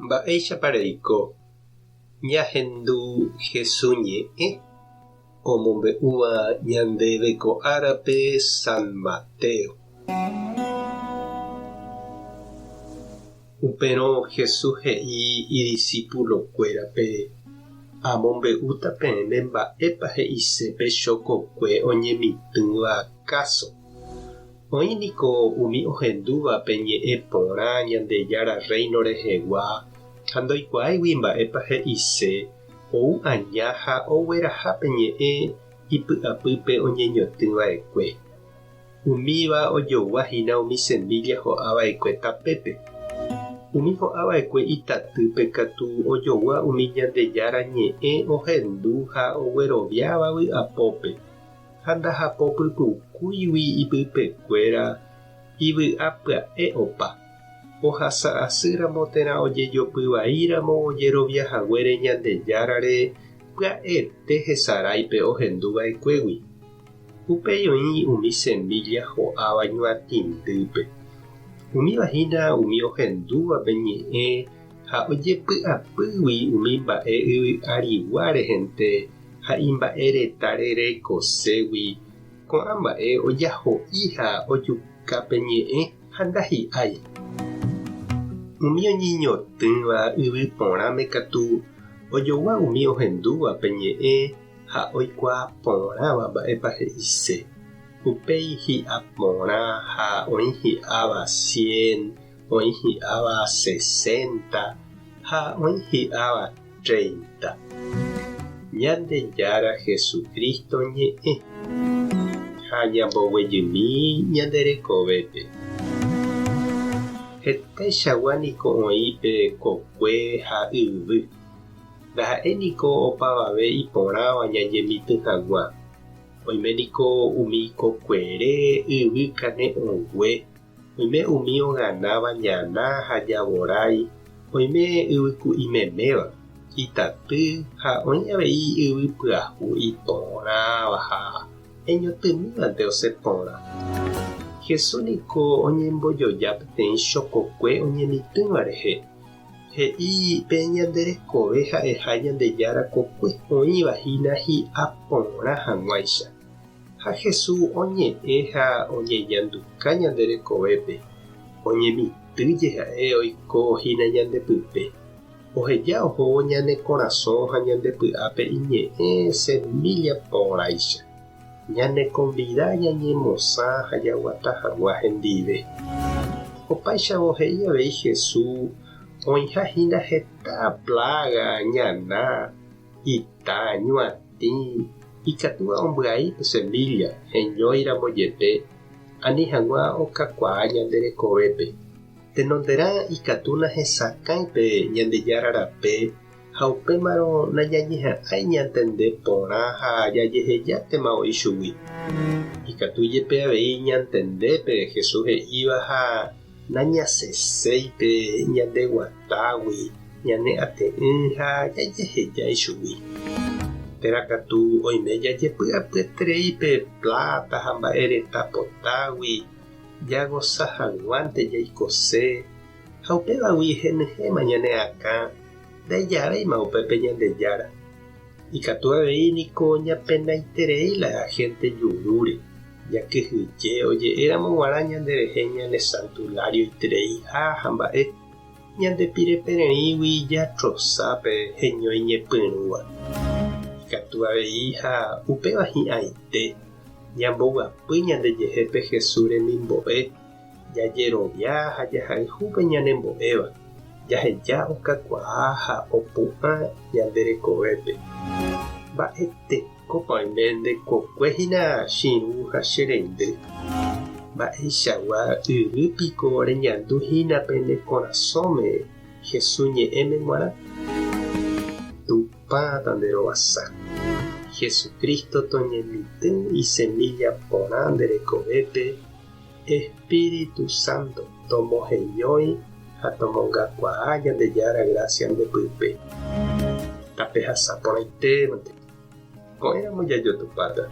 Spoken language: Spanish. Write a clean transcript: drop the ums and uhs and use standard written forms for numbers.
Mba'éichapareiko ñahendu Jesús omombe'úva ñandéve ko árape San Mateo. Upérõ Jesús he'i idiscípulokuérape amombe'úta peẽme mba'épa he'isépe chokokue oñemitỹva káso. Oĩniko umi ohendúva pe ñe'ẽ porã Ñandejára Reino rehegua ha ndoikuaáigui mba'épa he'ise ou aña ha ogueraha pe ñe'ẽ ipy'apýpe oñeñotỹva'ekue. Umíva ojoguahína umi semilla ho'ava'ekue tapépe. Umi ho'ava'ekue itatýpe katu ojogua umi Ñandejára ñe'ẽ ohendu ha ogueroviáva vy'apópe. Ha ndahapopypukúigui ipypekuéra ivy'apya'e opa. Ohasa'asýramo térã ojejopyvaíramo ojeroviahaguére Ñandejárare pya'ete hesaráipe ohenduva'ekuégui. Upéi oĩ umi semilla ho'áva ñuatĩndýpe. Umívahína umi ohendúvape ñe'ẽ ha ojepy'apýgui umi mba'e yvy'arigua rehente ha imba'e retãre rekoségui ko'ã mba'e ojaho'i ha ojukápe ñe'ẽ ha ndahi'ái. Umi oñeñotỹva yvy porãme katu ojogua umi ohendúvape ñe'ẽ ha oikuaa porãva mba'épa he'ise. Upéi hi'a porã ha oĩ hi'áva 100, oĩ hi'áva 60 ha oĩ hi'áva 30. Ñandejára Jesukristo ñe'ẽ ha ñamboguejymi ñande rekovépe. Hetaichagua niko oĩpe kokue ha yvy. Ndaha'éniko opavave iporãva ñañemitỹhag̃ua. Oiméniko umi kokuere yvy kane'õgue. Oime umi oganáva ñana ha javorái. Oime yvyku imeméva, itaty ha oĩ avei yvy pyahu iporãva ha eñotymívante osẽporã. Jesús niko oñembojoja peteĩ chokokue oñemitỹva rehe. He'i pe ñande rekove ha'eha Ñandejára kokue oĩvahína hi'a porã hag̃uáicha. Ha Jesús oñe'ẽ ha oñeñanduka ñande rekovépe. Oñemitỹje ha'e oikohína ñandepype. Oheja ohóvo ñane korasõ ha ñandepy'ápe iñe'ẽ semilla porãicha. Ñane convida ñañemosã ha jaguatahagua hendive. Opaichavo he'i avei Jesús oĩhahína heta plaga ñana, ita, ñuatĩ, ikatúva ombyai pe semilla heñóiramo jepe ani hag̃ua okakuaa ñande rekovépe. Tenonderã ikatúna hesakãi pe Ñandejára rape ha upémarõ nañañeha'ãi ñantende porã ha jajehejátema oĩ chugui. Ikatújepe avei ñantendépe Jesús he'íva ha nañaseséipe ñande guatágui, ñane ate'ỹ ha jajehejái chugui. Terakatu oime jajepy'apyetereípe plata ha mba'e reta potágui, jagosahaguánte jaikose ha upévagui henyhẽma ñane akã ndaija'éima upépe Ñandejára. Ikatu avei niko ñapenaitereíla gente jurúre, jakyhyje oje'éramo g̃uarã ñanderehe ñane Santulario itereiha ha mba'e ñandepirepererĩgui jatrosápe heñói ñepyrũva. Ikatu avei ha upéva hi'ãite ñamboguapy ñandejehépe Jesús remimbo'e jajerovia ha jahayhúpe ñanembo'éva. Jaheja okakuaa ha opu'ã ñande rekovépe. Mba'etekópa oime ndekokuehína chiru ha cherendy. Mba'eichagua yvýpiko reñanduhína pene korasõme Jesús ñe'ẽme g̃uarã. Tupãta nde rovasa. Jesucristo toñemitỹ isemilla porã nde rekovépe. Espíritu Santo tomoheñói ha tomongakuaa Ñandejára gracia ndepype. Tape hasapórãitémante. Ko'ẽramo jajotupáta.